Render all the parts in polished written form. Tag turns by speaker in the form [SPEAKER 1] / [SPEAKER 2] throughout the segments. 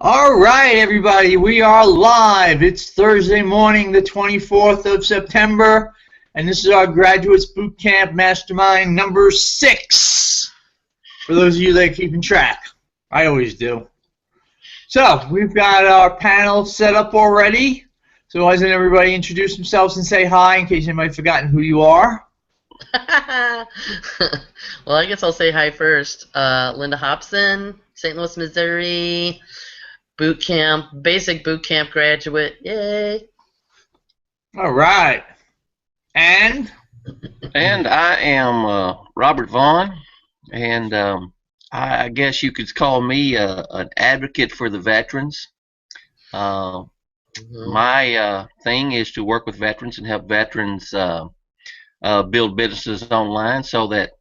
[SPEAKER 1] All right, everybody, we are live. It's Thursday morning, the 24th of September, and this is our Graduates Boot Camp Mastermind number 6, for those of you that are keeping track. I always do. So, we've got our panel set up already, so why doesn't everybody introduce themselves and say hi in case anybody's forgotten who you are?
[SPEAKER 2] Well, I guess I'll say hi first. Linda Hobson, St. Louis, Missouri, basic boot camp graduate. Yay!
[SPEAKER 1] All right. And
[SPEAKER 3] I am Robert Vaughn, and I guess you could call me an advocate for the veterans. My thing is to work with veterans and help veterans build businesses online so that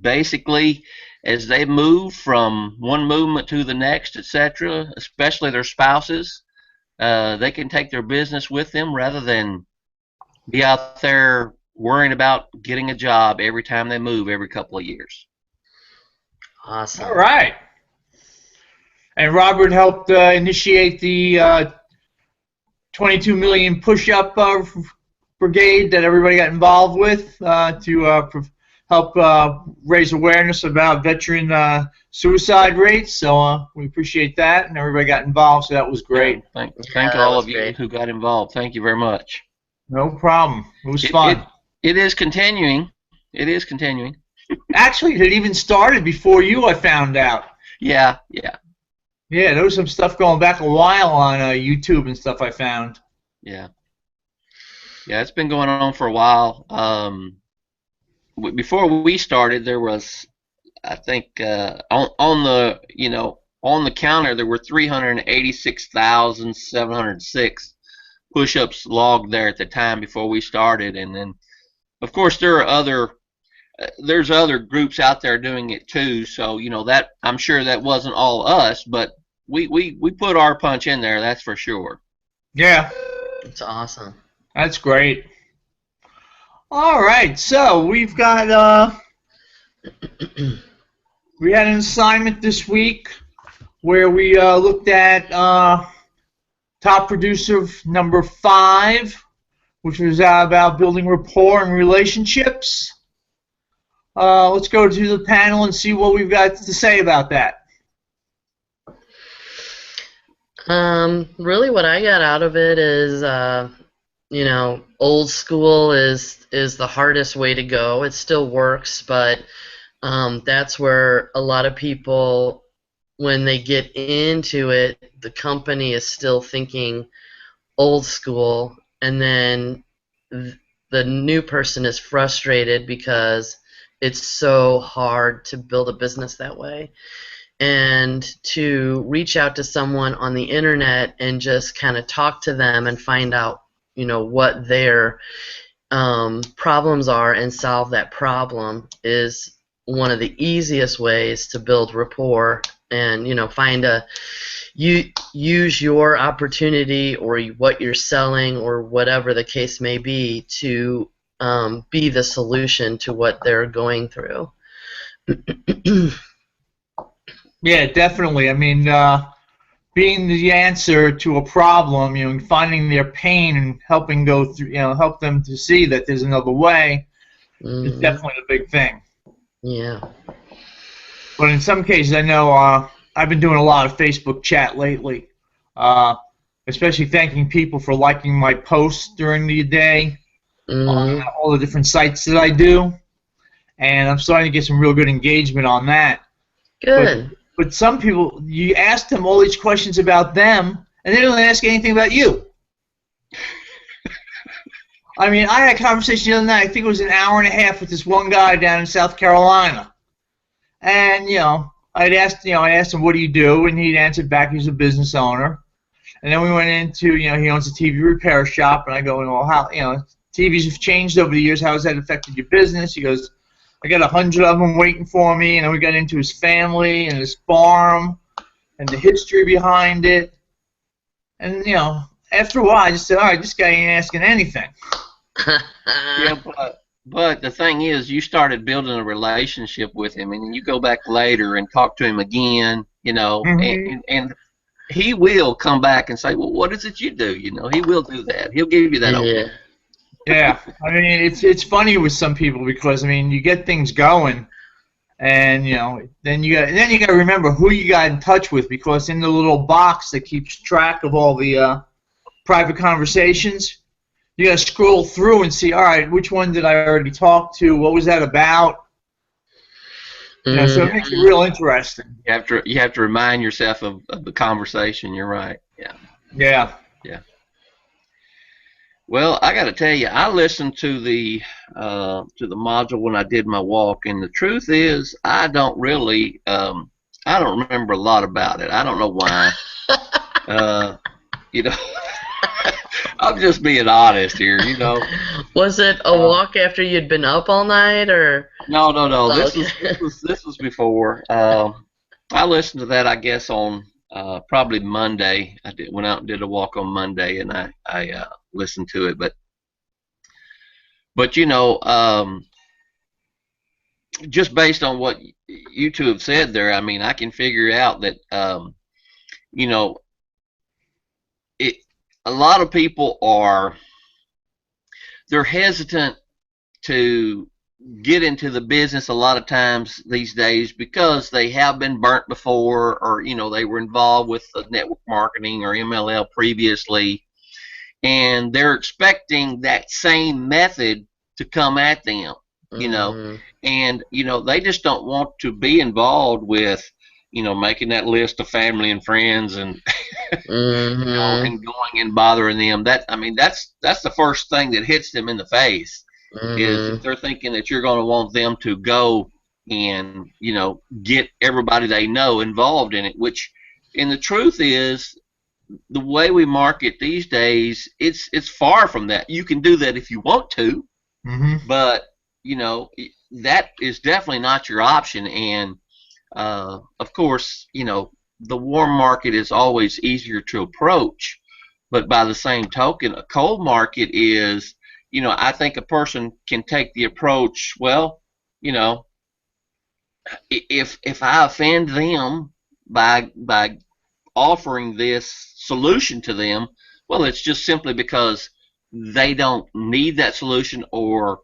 [SPEAKER 3] basically as they move from one movement to the next, etc., especially their spouses, they can take their business with them rather than be out there worrying about getting a job every time they move every couple of years.
[SPEAKER 2] Awesome.
[SPEAKER 1] all right. And Robert helped initiate the 22 million push-up brigade that everybody got involved with to help raise awareness about veteran suicide rates. So we appreciate that, and everybody got involved, so that was great.
[SPEAKER 3] Thank
[SPEAKER 2] that
[SPEAKER 3] all
[SPEAKER 2] was
[SPEAKER 3] of you
[SPEAKER 2] great.
[SPEAKER 3] who got involved. Thank you very much.
[SPEAKER 1] No problem. It was fun.
[SPEAKER 3] It is continuing. It is continuing.
[SPEAKER 1] Actually, it had even started before you, I found out.
[SPEAKER 3] Yeah.
[SPEAKER 1] Yeah, there was some stuff going back a while on YouTube and stuff I found.
[SPEAKER 3] Yeah, it's been going on for a while. Before we started, there was, I think, on the counter there were 386,706 push-ups logged there at the time before we started, and then, of course, there's other groups out there doing it too. So that I'm sure that wasn't all us, but we put our punch in there. That's for sure.
[SPEAKER 1] Yeah.
[SPEAKER 2] It's awesome.
[SPEAKER 1] That's great. All right, so we've got we had an assignment this week where we looked at top producer number 5, which was about building rapport and relationships. Let's go to the panel and see what we've got to say about that.
[SPEAKER 2] Really what I got out of it is, old school is the hardest way to go. It still works, but that's where a lot of people, when they get into it, the company is still thinking old school, and then the new person is frustrated because it's so hard to build a business that way. And to reach out to someone on the internet and just kind of talk to them and find out, what their problems are and solve that problem is one of the easiest ways to build rapport and, use your opportunity or what you're selling or whatever the case may be to be the solution to what they're going through.
[SPEAKER 1] Yeah, definitely. I mean, being the answer to a problem, finding their pain and helping go through, help them to see that there's another way is definitely a big thing.
[SPEAKER 2] Yeah.
[SPEAKER 1] But in some cases, I know I've been doing a lot of Facebook chat lately, especially thanking people for liking my posts during the day on all the different sites that I do, and I'm starting to get some real good engagement on that.
[SPEAKER 2] Good.
[SPEAKER 1] But some people, you ask them all these questions about them, and they don't ask anything about you. I mean, I had a conversation the other night, I think it was an hour and a half with this one guy down in South Carolina. And, I asked him, what do you do? And he'd answered back, he's a business owner. And then we went into, he owns a TV repair shop, and I go, well, how, TVs have changed over the years, how has that affected your business? He goes, I got 100 of them waiting for me, and then we got into his family and his farm and the history behind it. And, after a while, I just said, all right, this guy ain't asking anything.
[SPEAKER 3] Yeah, but the thing is, you started building a relationship with him, and you go back later and talk to him again, and he will come back and say, well, what is it you do? You know, he will do that. He'll give you that
[SPEAKER 2] Yeah.
[SPEAKER 3] opening.
[SPEAKER 1] Yeah, I mean it's funny with some people because I mean you get things going, and then you got to remember who you got in touch with, because in the little box that keeps track of all the private conversations, you got to scroll through and see, all right, which one did I already talk to? What was that about? So it makes it real interesting.
[SPEAKER 3] You have to remind yourself of the conversation. You're right. Yeah.
[SPEAKER 1] Yeah.
[SPEAKER 3] Yeah. Well, I got to tell you, I listened to the module when I did my walk, and the truth is, I don't really, I don't remember a lot about it. I don't know why. You know, I'm just being honest here. You know.
[SPEAKER 2] Was it a walk after you'd been up all night, or?
[SPEAKER 3] No.
[SPEAKER 2] Okay.
[SPEAKER 3] This was before. I listened to that, I guess, on probably Monday. Went out and did a walk on Monday, and I listened to it. But just based on what you two have said there, I mean, I can figure out that you know, a lot of people they're hesitant to get into the business a lot of times these days because they have been burnt before, or they were involved with network marketing or MLL previously, and they're expecting that same method to come at them, and they just don't want to be involved with making that list of family and friends and and going and bothering them. That's the first thing that hits them in the face, is if they're thinking that you're going to want them to go and get everybody they know involved in it, and the truth is, the way we market these days, it's far from that. You can do that if you want to, but that is definitely not your option. And of course, the warm market is always easier to approach, but by the same token, a cold market is, I think a person can take the approach, well, if I offend them by offering this solution to them, well, it's just simply because they don't need that solution, or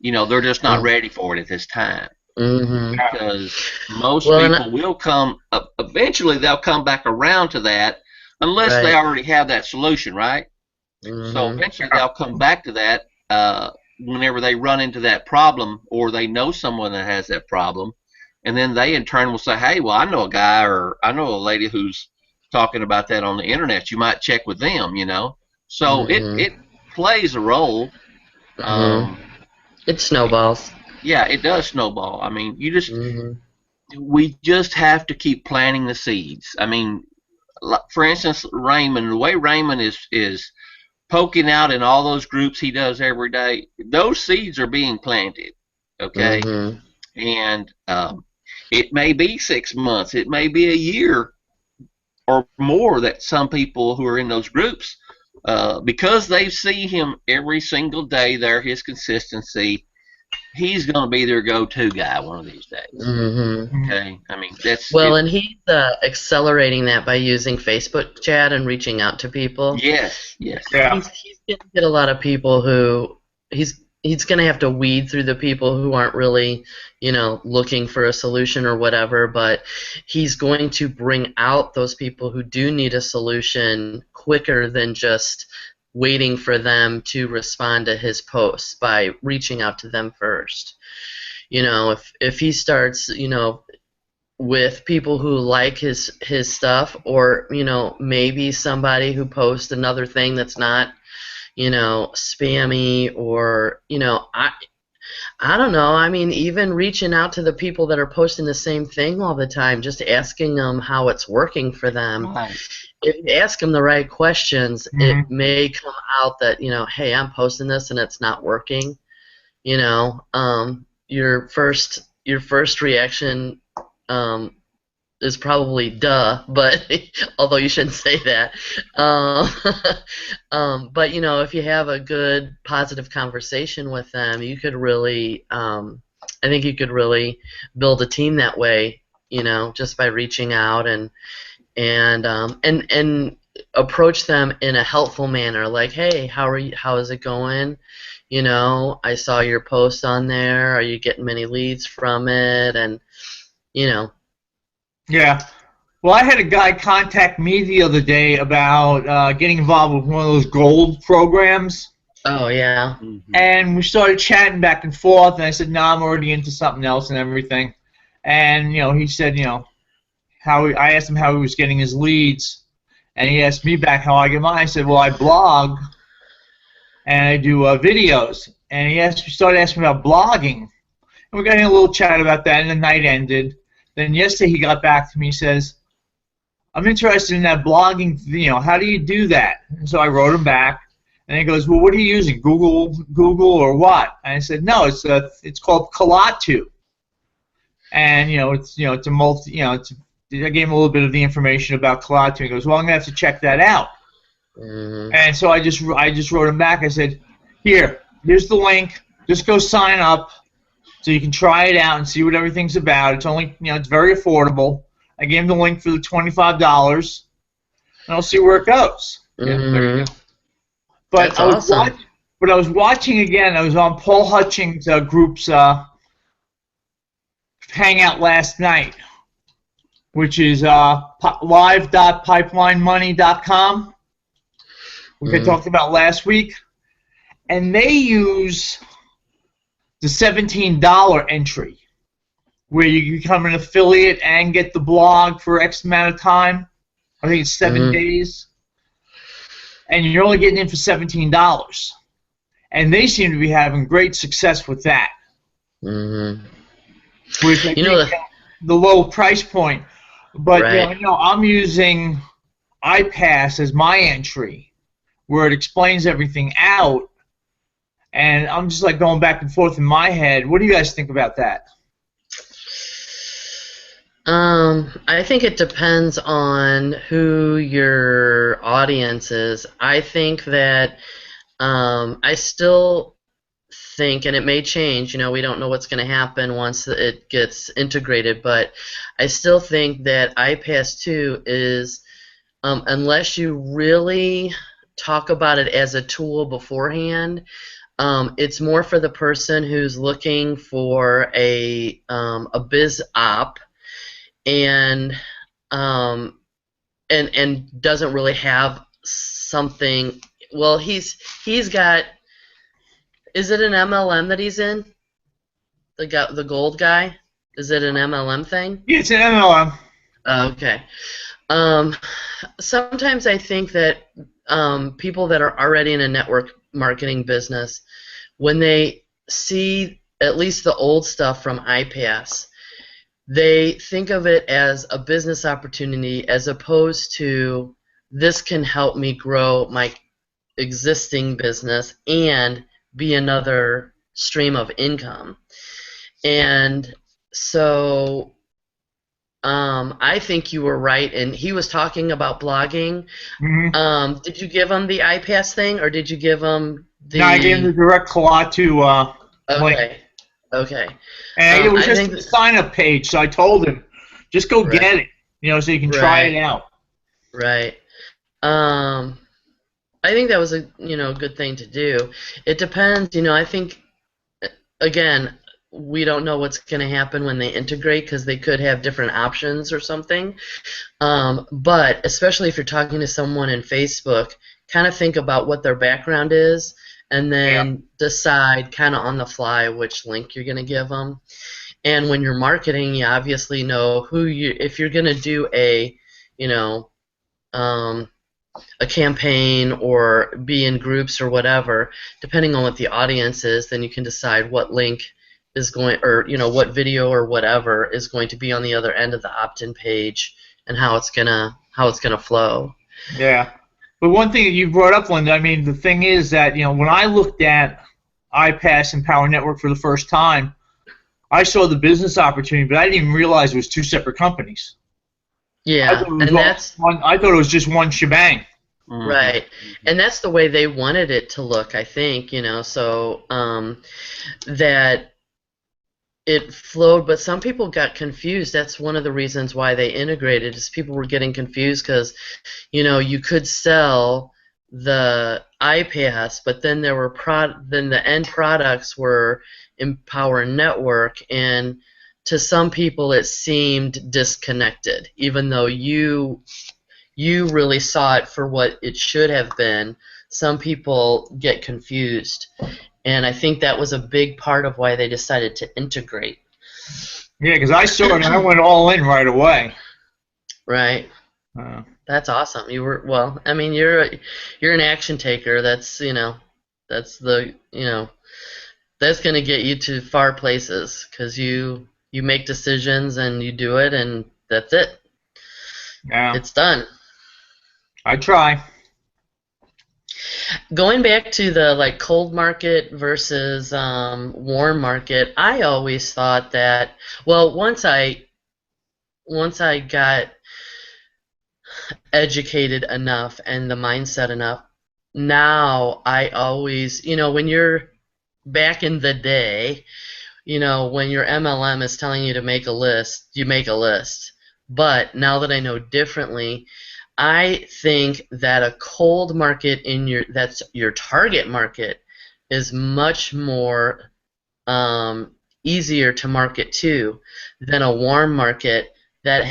[SPEAKER 3] they're just not ready for it at this time. Because most people will come eventually, they'll come back around to that, unless they already have that solution, right? So eventually they'll come back to that whenever they run into that problem, or they know someone that has that problem, and then they in turn will say, hey, well, I know a guy, or I know a lady who's talking about that on the internet. You might check with them, So it plays a role.
[SPEAKER 2] It snowballs.
[SPEAKER 3] Yeah, it does snowball. I mean, we just have to keep planting the seeds. I mean, for instance, Raymond, the way Raymond is poking out in all those groups he does every day, those seeds are being planted, okay? And it may be 6 months, it may be a year or more, that some people who are in those groups, because they see him every single day there, his consistency, he's going to be their go-to guy one of these days. Okay, I mean,
[SPEAKER 2] and he's accelerating that by using Facebook chat and reaching out to people.
[SPEAKER 3] Yes.
[SPEAKER 2] Yeah. He's going to get a lot of people who he's going to have to weed through the people who aren't really, looking for a solution or whatever, but he's going to bring out those people who do need a solution quicker than just waiting for them to respond to his posts by reaching out to them first. If he starts, with people who like his stuff, or maybe somebody who posts another thing that's not spammy, or I don't know. I mean, even reaching out to the people that are posting the same thing all the time, just asking them how it's working for them.
[SPEAKER 3] Right.
[SPEAKER 2] If you ask them the right questions, it may come out that, hey, I'm posting this and it's not working. Your first reaction is probably duh, but although you shouldn't say that. But if you have a good positive conversation with them, you could really, I think you could really build a team that way, just by reaching out and and approach them in a helpful manner, like, hey, how are you? How is it going? You know, I saw your post on there. Are you getting many leads from it? And you know.
[SPEAKER 1] Yeah. Well, I had a guy contact me the other day about getting involved with one of those gold programs.
[SPEAKER 2] Oh yeah.
[SPEAKER 3] Mm-hmm.
[SPEAKER 1] And we started chatting back and forth, and I said, "No, I'm already into something else and everything." And he said, I asked him how he was getting his leads, and he asked me back how I get mine. I said, "Well, I blog and I do videos." And he started asking me about blogging, and we got in a little chat about that, and the night ended. Then yesterday he got back to me. He says, "I'm interested in that blogging. How do you do that?" And so I wrote him back. And he goes, "Well, what are you using? Google, or what?" And I said, "No, it's called Kalatu." And it's a multi. I gave him a little bit of the information about Kalatu. He goes, "Well, I'm gonna have to check that out."
[SPEAKER 2] Mm-hmm.
[SPEAKER 1] And so I just wrote him back. I said, here's the link. Just go sign up, so you can try it out and see what everything's about. It's only it's very affordable. I gave him the link for the $25, and I'll see where it goes.
[SPEAKER 2] Mm-hmm.
[SPEAKER 1] But
[SPEAKER 2] That's awesome.
[SPEAKER 1] I was watching again. I was on Paul Hutchings' group's hangout last night, which is live.pipelinemoney.com, which I talked about last week. And they use the $17 entry, where you become an affiliate and get the blog for X amount of time. I think it's 7 days. And you're only getting in for $17. And they seem to be having great success with that.
[SPEAKER 2] Mm-hmm.
[SPEAKER 1] With the low price point. But
[SPEAKER 2] right.
[SPEAKER 1] I'm using iPass as my entry, where it explains everything out. And I'm just like going back and forth in my head. What do you guys think about that?
[SPEAKER 2] I think it depends on who your audience is. I think that I still think, and it may change, we don't know what's going to happen once it gets integrated, but I still think that iPass 2 is, unless you really talk about it as a tool beforehand, it's more for the person who's looking for a biz op, and doesn't really have something. Well, he's got. Is it an MLM that he's in? The gold guy. Is it an MLM thing?
[SPEAKER 1] Yeah, it's an MLM.
[SPEAKER 2] Okay. Sometimes I think that people that are already in a network marketing business, when they see at least the old stuff from iPass, they think of it as a business opportunity as opposed to, this can help me grow my existing business and be another stream of income. And so I think you were right, and he was talking about blogging.
[SPEAKER 1] Mm-hmm.
[SPEAKER 2] Did you give him the iPass thing, or did you give him the...
[SPEAKER 1] No, I gave him the direct Kalatu link.
[SPEAKER 2] Okay.
[SPEAKER 1] And it was just a sign-up page, so I told him, just go get it, so you can try it out.
[SPEAKER 2] Right. I think that was a good thing to do. It depends. I think, again, we don't know what's going to happen when they integrate, because they could have different options or something. But especially if you're talking to someone in Facebook, kind of think about what their background is, and then decide kind of on the fly which link you're going to give them. And when you're marketing, you obviously know if you're going to do a campaign or be in groups or whatever, depending on what the audience is, then you can decide what link is going, or what video or whatever is going to be on the other end of the opt-in page, and how it's gonna flow.
[SPEAKER 1] Yeah. But one thing that you brought up, Linda, I mean, the thing is that, when I looked at iPass and Power Network for the first time, I saw the business opportunity, but I didn't even realize it was two separate companies.
[SPEAKER 2] Yeah,
[SPEAKER 1] I thought it was just one shebang.
[SPEAKER 2] Right, and that's the way they wanted it to look, I think, so that it flowed, but some people got confused. That's one of the reasons why they integrated, is people were getting confused because, you could sell the iPass, but then there were then the end products were Empower Network, and to some people it seemed disconnected, even though you really saw it for what it should have been. Some people get confused, and I think that was a big part of why they decided to integrate.
[SPEAKER 1] Yeah, because I saw it and I went all in right away.
[SPEAKER 2] Right. That's awesome. You're an action taker. That's that's going to get you to far places, because you make decisions and you do it, and that's it.
[SPEAKER 1] Yeah.
[SPEAKER 2] It's done.
[SPEAKER 1] I try.
[SPEAKER 2] Going back to the cold market versus warm market, I always thought that, well, once I got educated enough and the mindset enough, now I always, when you're back in the day, when your MLM is telling you to make a list, you make a list. But now that I know differently, I think that a cold market that's your target market is much more easier to market to than a warm market that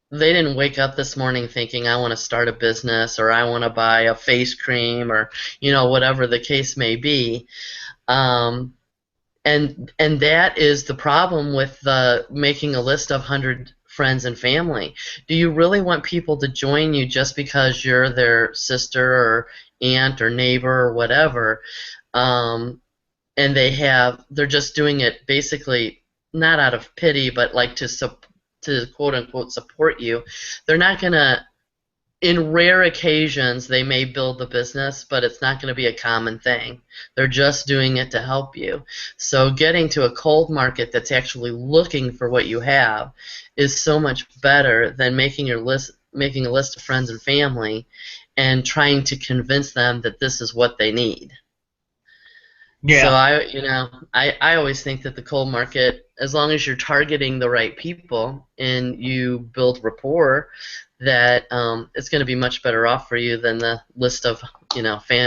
[SPEAKER 2] they didn't wake up this morning thinking, I want to start a business, or I want to buy a face cream, or whatever the case may be. And that is the problem with making a list of 100 friends and family. Do you really want people to join you just because you're their sister or aunt or neighbor or whatever? And they're just doing it basically not out of pity, but to quote unquote support you. They're not gonna. In rare occasions, they may build the business, but it's not going to be a common thing. They're just doing it to help you. So getting to a cold market that's actually looking for what you have is so much better than making a list of friends and family and trying to convince them that this is what they need.
[SPEAKER 1] Yeah.
[SPEAKER 2] So I always think that the cold market, as long as you're targeting the right people and you build rapport, that it's going to be much better off for you than the list of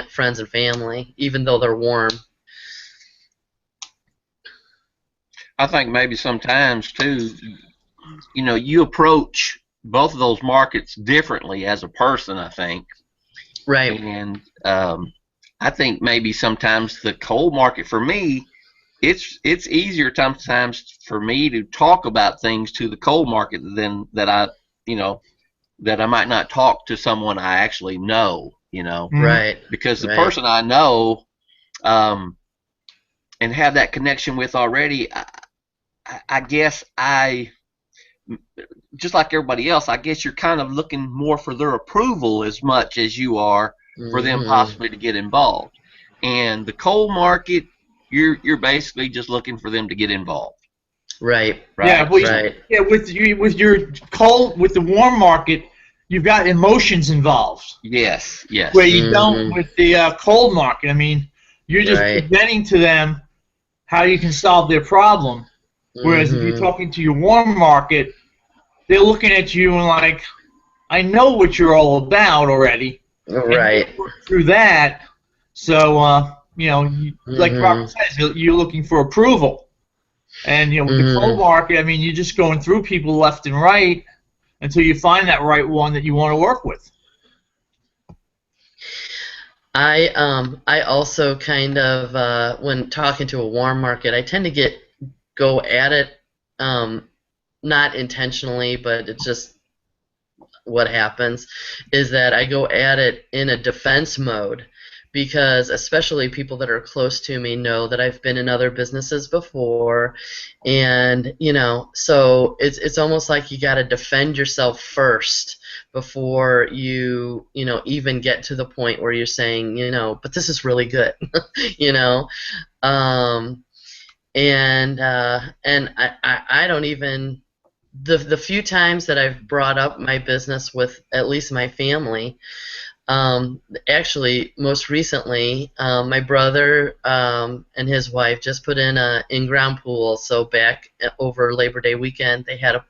[SPEAKER 2] friends and family, even though they're warm.
[SPEAKER 3] I think maybe sometimes too, you approach both of those markets differently as a person, I think.
[SPEAKER 2] Right.
[SPEAKER 3] And I think maybe sometimes the cold market for me, it's easier sometimes for me to talk about things to the cold market than that I might not talk to someone I actually know,
[SPEAKER 2] Right.
[SPEAKER 3] because the person I know and have that connection with already, I guess just like everybody else, I guess you're kind of looking more for their approval as much as you are for them possibly to get involved. And the cold market, you're basically just looking for them to get involved.
[SPEAKER 2] Right.
[SPEAKER 1] Yeah.
[SPEAKER 2] Right.
[SPEAKER 1] Yeah. With the warm market, you've got emotions involved.
[SPEAKER 3] Yes. Yes.
[SPEAKER 1] Where you don't with the cold market. I mean, you're just
[SPEAKER 2] Right.
[SPEAKER 1] presenting to them how you can solve their problem. Whereas if you're talking to your warm market, they're looking at you and like, I know what you're all about already.
[SPEAKER 2] Right.
[SPEAKER 1] And you work through that. So, like Robert says, you're looking for approval. And, with the cold market, I mean, you're just going through people left and right until you find that right one that you want to work with.
[SPEAKER 2] I also kind of when talking to a warm market, I tend to go at it not intentionally, but it's just what happens is that I go at it in a defense mode, because especially people that are close to me know that I've been in other businesses before, and so it's almost like you got to defend yourself first before you even get to the point where you're saying but this is really good. And I don't even, the few times that I've brought up my business with at least my family, Actually, most recently, my brother and his wife just put in a in-ground pool. So back over Labor Day weekend, they had a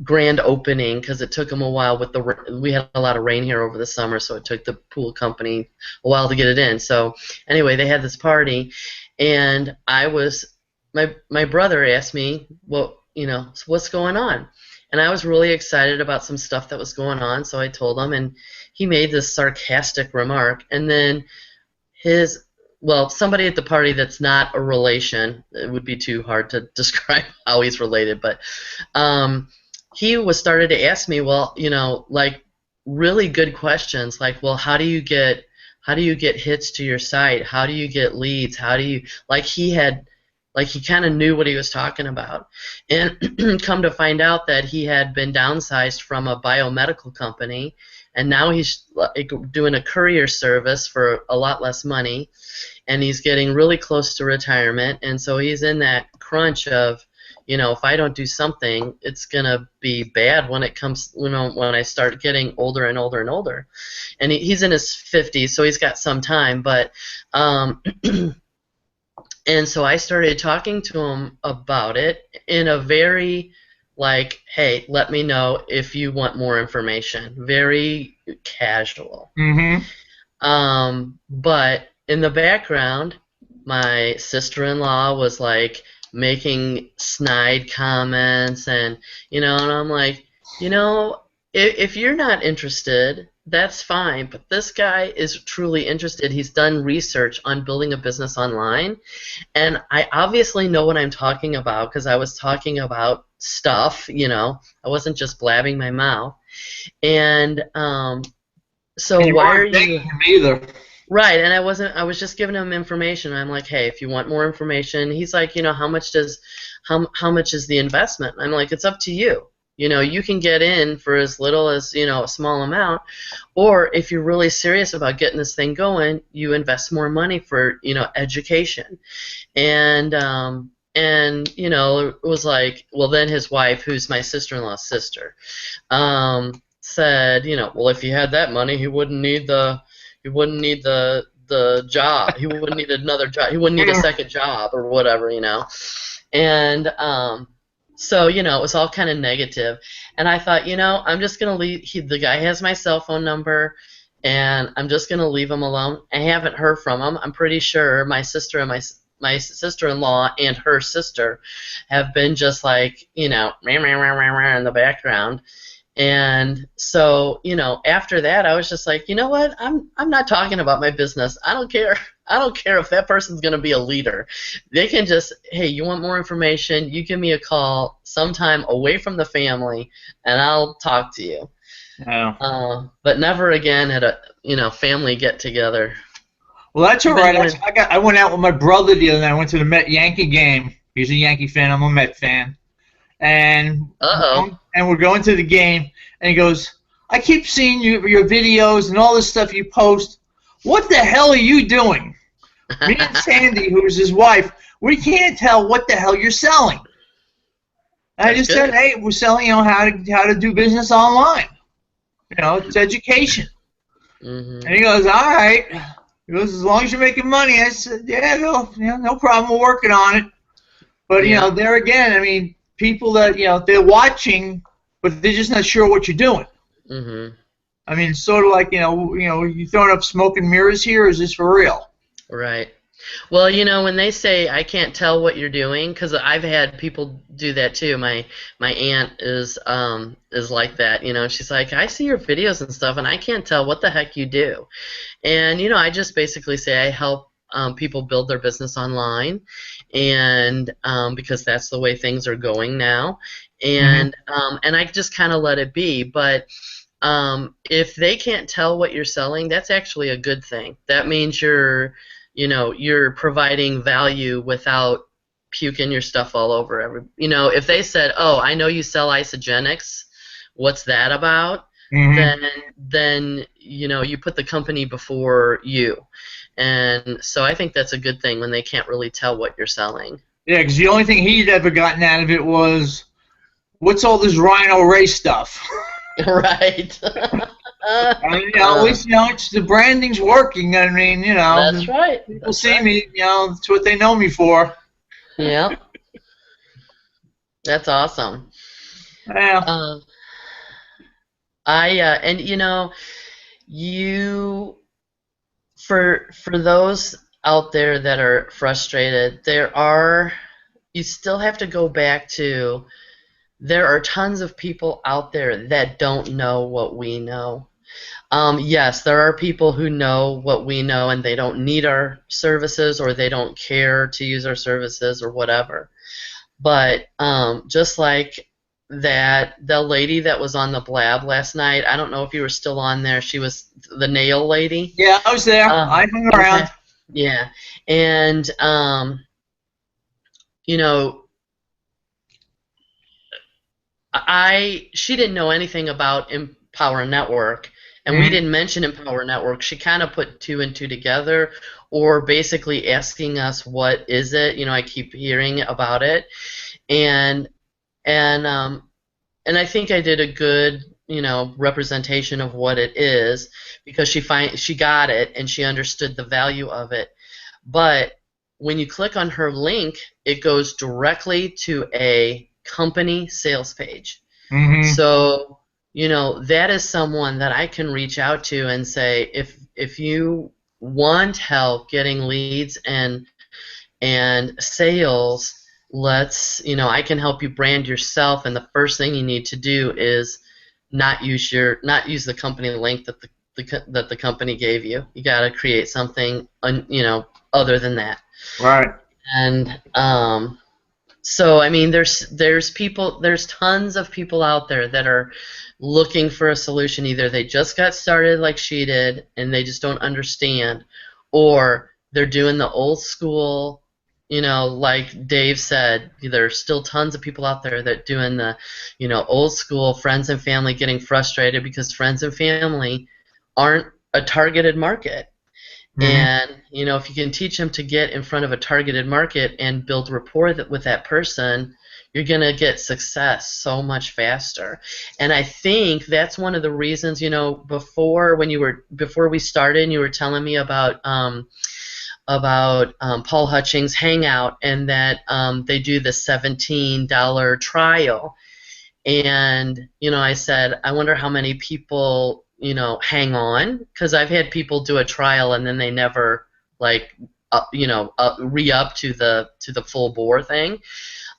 [SPEAKER 2] grand opening because it took them a while with we had a lot of rain here over the summer, so it took the pool company a while to get it in. So anyway, they had this party, and my brother asked me, well, so what's going on? And I was really excited about some stuff that was going on, so I told him, and he made this sarcastic remark, and then somebody at the party that's not a relation, it would be too hard to describe how he's related, but he started to ask me, well, like really good questions, like, well, how do you get hits to your site? How do you get leads? How do you he kind of knew what he was talking about, and come to find out that he had been downsized from a biomedical company, and now he's doing a courier service for a lot less money, and he's getting really close to retirement, and so he's in that crunch of, if I don't do something, it's gonna be bad when it comes, when I start getting older and older and older, and he's in his 50s, so he's got some time, but. And so I started talking to him about it in a very, hey, let me know if you want more information. Very casual.
[SPEAKER 1] Mm-hmm.
[SPEAKER 2] But in the background, my sister-in-law was making snide comments, and and I'm like, if you're not interested, that's fine, but this guy is truly interested. He's done research on building a business online, and I obviously know what I'm talking about because I was talking about stuff, I wasn't just blabbing my mouth. And so
[SPEAKER 1] and
[SPEAKER 2] why are you
[SPEAKER 1] either.
[SPEAKER 2] Right, and I was just giving him information. I'm like, hey, if you want more information, he's like, how much is the investment? I'm like, it's up to you. You can get in for as little as, a small amount, or if you're really serious about getting this thing going, you invest more money for, education. And it was like, well, then his wife, who's my sister-in-law's sister, said, well, if he had that money, he wouldn't need the job. He wouldn't need another job. He wouldn't need a second job or whatever, And so, it was all kind of negative. And I thought, I'm just going to leave. The guy has my cell phone number, and I'm just going to leave him alone. I haven't heard from him. I'm pretty sure my sister and my sister-in-law and her sister have been just in the background. And so, after that, I was just like, you know what? I'm not talking about my business. I don't care. I don't care if that person's going to be a leader. They can just, hey, you want more information? You give me a call sometime away from the family, and I'll talk to you.
[SPEAKER 1] Oh.
[SPEAKER 2] But never again at a family get together.
[SPEAKER 1] Well, that's all right. I went out with my brother the other night. I went to the Met Yankee game. He's a Yankee fan. I'm a Met fan. And we're going to the game, and he goes, I keep seeing your videos and all this stuff you post. What the hell are you doing? Me and Sandy, who's his wife, we can't tell what the hell you're selling. And I just said, hey, we're selling, how to do business online. It's education.
[SPEAKER 2] Mm-hmm.
[SPEAKER 1] And he goes, all right. He goes, as long as you're making money. I said, yeah, no problem. We're working on it. But there again, I mean, people that they're watching, but they're just not sure what you're doing.
[SPEAKER 2] Mm-hmm.
[SPEAKER 1] I mean, sort of like you throwing up smoke and mirrors here. Or is this for real?
[SPEAKER 2] Right. Well, when they say I can't tell what you're doing, because I've had people do that too. My aunt is like that. She's like, I see your videos and stuff, and I can't tell what the heck you do. And I just basically say I help people build their business online, and because that's the way things are going now, and and I just kind of let it be. But if they can't tell what you're selling, that's actually a good thing. That means you're providing value without puking your stuff all over if they said, oh, I know you sell isogenics, what's that about? Then you put the company before you. And so I think that's a good thing when they can't really tell what you're selling.
[SPEAKER 1] Yeah, because the only thing he'd ever gotten out of it was, what's all this Rhino Ray stuff?
[SPEAKER 2] Right.
[SPEAKER 1] And, at least it's, the branding's working. I mean,
[SPEAKER 2] That's right.
[SPEAKER 1] people see me. It's what they know me for.
[SPEAKER 2] Yeah. That's awesome.
[SPEAKER 1] Yeah.
[SPEAKER 2] And you for those out there that are frustrated, you still have to go back to, there are tons of people out there that don't know what we know. Yes, there are people who know what we know and they don't need our services, or they don't care to use our services or whatever. But just like the lady that was on the Blab last night, I don't know if you were still on there. She was the nail lady.
[SPEAKER 1] Yeah, I was there. I hung around.
[SPEAKER 2] Okay. Yeah, and she didn't know anything about Empower Network, and we didn't mention Empower Network. She kind of put two and two together, or basically asking us, what is it? I keep hearing about it, and I think I did a good representation of what it is, because she got it and she understood the value of it. But when you click on her link, it goes directly to a company sales page. So that is someone that I can reach out to and say, if you want help getting leads and sales, I can help you brand yourself, and the first thing you need to do is not use the company link that the company gave you. You got to create something other than that.
[SPEAKER 1] Right.
[SPEAKER 2] And so I mean, there's tons of people out there that are looking for a solution. Either they just got started like she did and they just don't understand, or they're doing the old school, like Dave said, there's still tons of people out there that doing the old school friends and family, getting frustrated because friends and family aren't a targeted market. And if you can teach them to get in front of a targeted market and build rapport with that person, you're going to get success so much faster. And I think that's one of the reasons, before we started, and you were telling me about Paul Hutchings Hangout, and that they do the $17 trial. And I said, I wonder how many people hang on, because I've had people do a trial and then they never re-up to the full bore thing.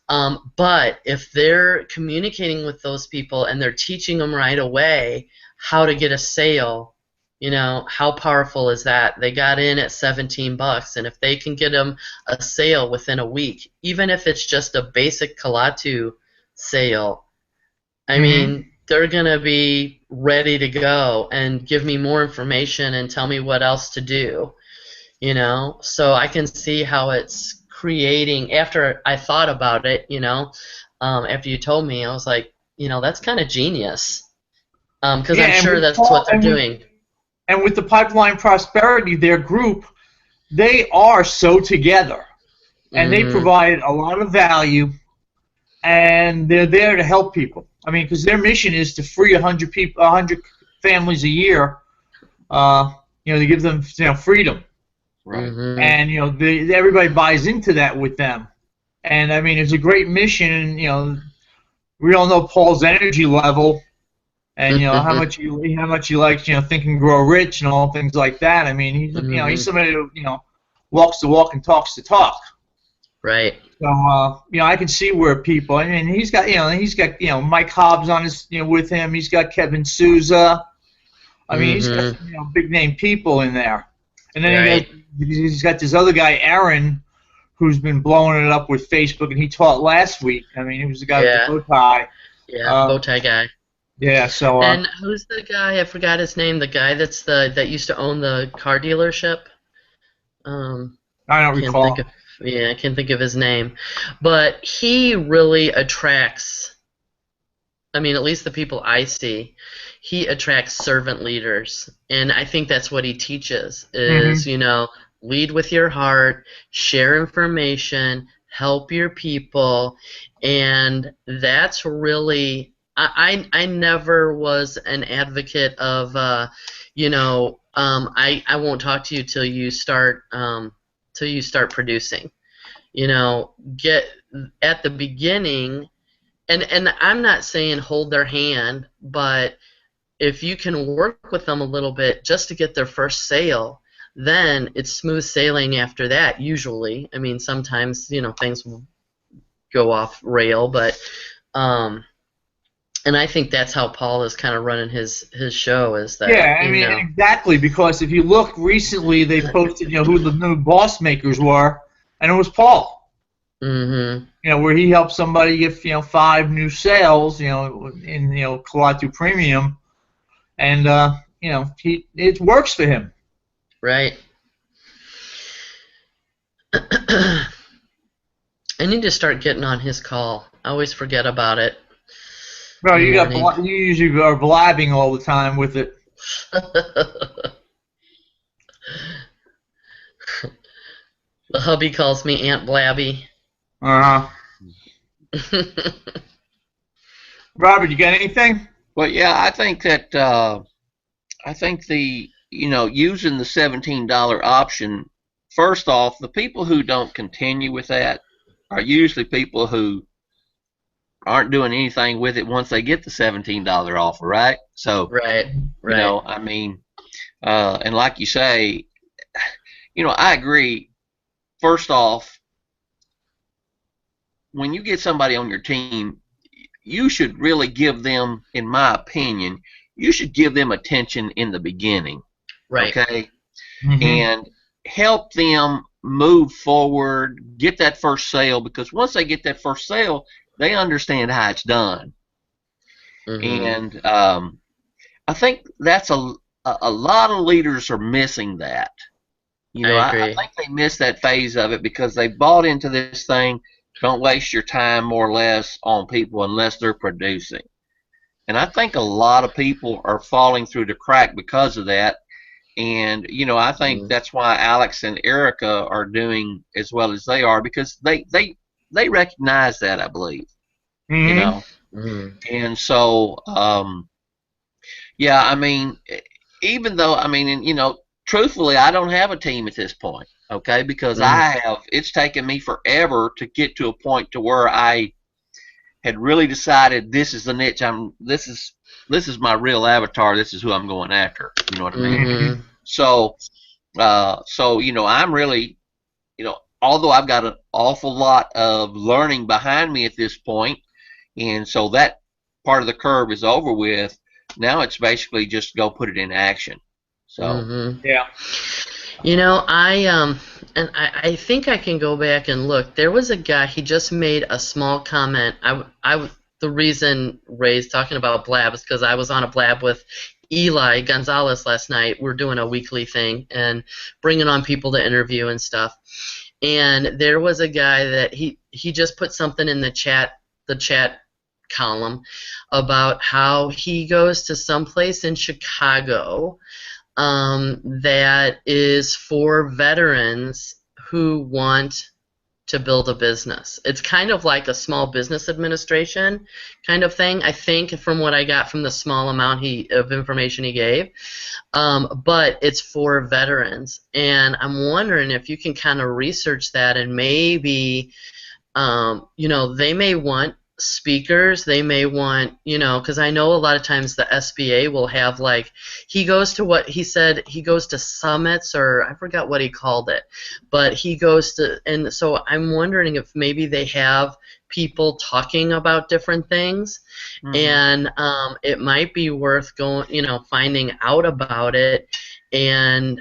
[SPEAKER 2] But if they're communicating with those people and they're teaching them right away how to get a sale, how powerful is that? They got in at $17, and if they can get them a sale within a week, even if it's just a basic Kalatu sale, I mean, they're going to be ready to go and give me more information and tell me what else to do, So I can see how it's creating, after I thought about it, after you told me, I was like, that's kind of genius, because I'm sure that's what they're doing.
[SPEAKER 1] And with the Pipeline Prosperity, their group, they are so together, and they provide a lot of value, and they're there to help people. I mean, because their mission is to free 100 people, 100 families a year. To give them freedom.
[SPEAKER 3] Right.
[SPEAKER 1] And everybody buys into that with them. And I mean, it's a great mission. And we all know Paul's energy level, and how much he likes Think and Grow Rich and all things like that. I mean, he's somebody who walks the walk and talks the talk.
[SPEAKER 2] Right.
[SPEAKER 1] So I can see where people. I mean, he's got Mike Hobbs on his with him. He's got Kevin Souza. I mean, he's got big name people in there. And then he's got this other guy, Aaron, who's been blowing it up with Facebook, and he taught last week. I mean, he was the guy with the bow tie.
[SPEAKER 2] Yeah, bow tie guy.
[SPEAKER 1] Yeah. So.
[SPEAKER 2] And who's the guy? I forgot his name. The guy that used to own the car dealership.
[SPEAKER 1] I don't recall.
[SPEAKER 2] I can't think of his name, but he really attracts. I mean, at least the people I see, he attracts servant leaders, and I think that's what he teaches. Is lead with your heart, share information, help your people, and that's really I never was an advocate of I won't talk to you till you start producing. Get at the beginning, and I'm not saying hold their hand, but if you can work with them a little bit just to get their first sale, then it's smooth sailing after that usually. I mean, sometimes things will go off rail, but and I think that's how Paul is kind of running his show, is that
[SPEAKER 1] Yeah, I mean, exactly, because if you look recently, they posted, who the new boss makers were, and it was Paul.
[SPEAKER 2] Mm-hmm.
[SPEAKER 1] Where he helped somebody get, 5 new sales, in, Kalatu Premium, and, it works for him.
[SPEAKER 2] Right. I need to start getting on his call. I always forget about it.
[SPEAKER 1] Bro, you usually are blabbing all the time with it.
[SPEAKER 2] The hubby calls me Aunt Blabby.
[SPEAKER 1] Uh-huh. Robert, you got anything?
[SPEAKER 3] Well, yeah, I think that the using the $17 option. First off, the people who don't continue with that are usually people who aren't doing anything with it once they get the $17 offer, right? So,
[SPEAKER 2] right.
[SPEAKER 3] I mean, and like you say, I agree. First off, when you get somebody on your team, you should really give them, in my opinion, you should give them attention in the beginning.
[SPEAKER 2] Right.
[SPEAKER 3] Okay? Mm-hmm. And help them move forward, get that first sale, because once they get that first sale, they understand how it's done. Mm-hmm. And I think that's a lot of leaders are missing that. I think they miss that phase of it because they bought into this thing. Don't waste your time, more or less, on people unless they're producing. And I think a lot of people are falling through the crack because of that. And, I think that's why Alex and Erica are doing as well as they are, because they recognize that, I believe.
[SPEAKER 2] Mm-hmm.
[SPEAKER 3] And so, yeah, I mean, even though, truthfully, I don't have a team at this point, okay, because it's taken me forever to get to a point to where I had really decided this is the niche this is my real avatar, this is who I'm going after, you know what I mean? Mm-hmm. So I'm really, although I've got an awful lot of learning behind me at this point, and so that part of the curve is over with, now it's basically just go put it in action. So
[SPEAKER 1] yeah.
[SPEAKER 2] I think I can go back and look. There was a guy, he just made a small comment. The reason Ray's talking about blab is because I was on a blab with Eli Gonzalez last night. We're doing a weekly thing and bringing on people to interview and stuff. And there was a guy that he just put something in the chat column about how he goes to some place in Chicago that is for veterans who want to build a business. It's kind of like a small business administration kind of thing, I think, from what I got from the small amount of information he gave. But it's for veterans. And I'm wondering if you can kind of research that, and maybe, they may want speakers, they may want, because I know a lot of times the SBA will have, like, he goes to what he said, he goes to summits, or I forgot what he called it, but he goes to, and so I'm wondering if maybe they have people talking about different things, and it might be worth going, finding out about it, and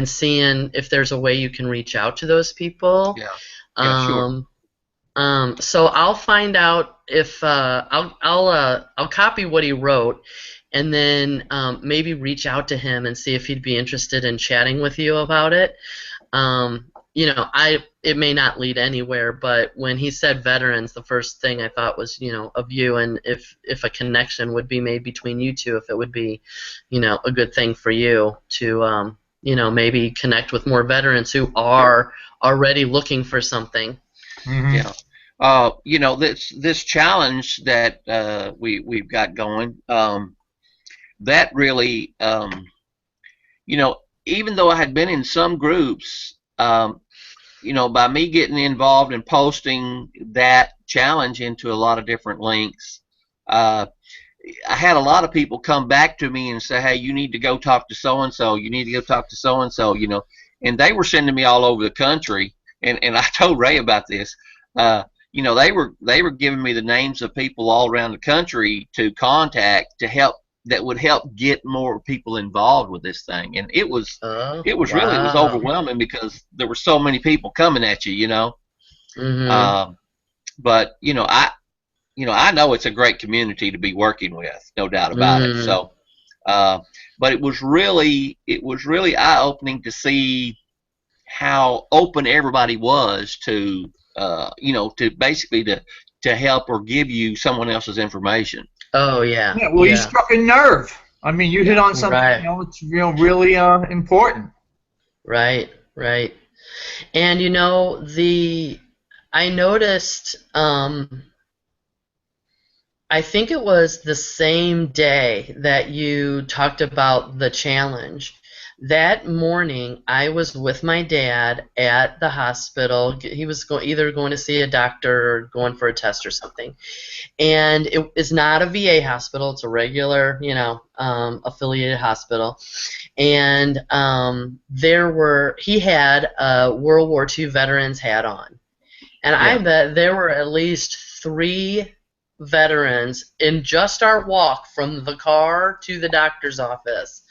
[SPEAKER 2] seeing if there's a way you can reach out to those people.
[SPEAKER 3] Sure.
[SPEAKER 2] So I'll find out if I'll copy what he wrote, and then maybe reach out to him and see if he'd be interested in chatting with you about it. It may not lead anywhere, but when he said veterans, the first thing I thought was, of you, and if a connection would be made between you two, if it would be, a good thing for you to, maybe connect with more veterans who are already looking for something.
[SPEAKER 3] Yeah. this challenge that we've got going, that really, even though I had been in some groups, by me getting involved and posting that challenge into a lot of different links, uh, I had a lot of people come back to me and say, "Hey, you need to go talk to so and so. You need to go talk to so and so." And they were sending me all over the country. And I told Ray about this. Uh, they were giving me the names of people all around the country to contact to help that would help get more people involved with this thing. And it was
[SPEAKER 2] Wow.
[SPEAKER 3] overwhelming because there were so many people coming at you.
[SPEAKER 2] Mhm.
[SPEAKER 3] Um, but I know it's a great community to be working with, no doubt about it.
[SPEAKER 2] Mhm.
[SPEAKER 3] So, uh, but it was really eye opening to see how open everybody was to, to basically to help or give you someone else's information.
[SPEAKER 2] Oh yeah.
[SPEAKER 1] Yeah, well, you
[SPEAKER 2] Yeah.
[SPEAKER 1] struck a nerve. I mean, you hit
[SPEAKER 3] Yeah.
[SPEAKER 1] on something,
[SPEAKER 2] Right.
[SPEAKER 1] it's really important.
[SPEAKER 2] Right. Right. And the I noticed I think it was the same day that you talked about the challenge. That morning, I was with my dad at the hospital. He was either going to see a doctor or going for a test or something. And it is not a VA hospital; it's a regular, affiliated hospital. And he had a World War II veteran's hat on, and I
[SPEAKER 3] Yeah.
[SPEAKER 2] bet there were at least three veterans in just our walk from the car to the doctor's office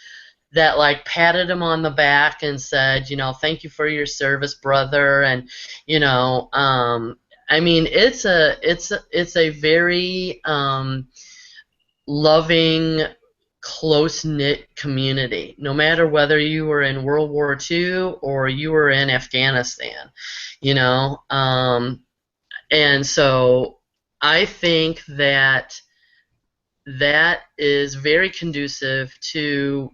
[SPEAKER 2] that like patted him on the back and said, thank you for your service, brother, and I mean, it's a very loving, close knit community. No matter whether you were in World War II or you were in Afghanistan, you know. And so I think that is very conducive to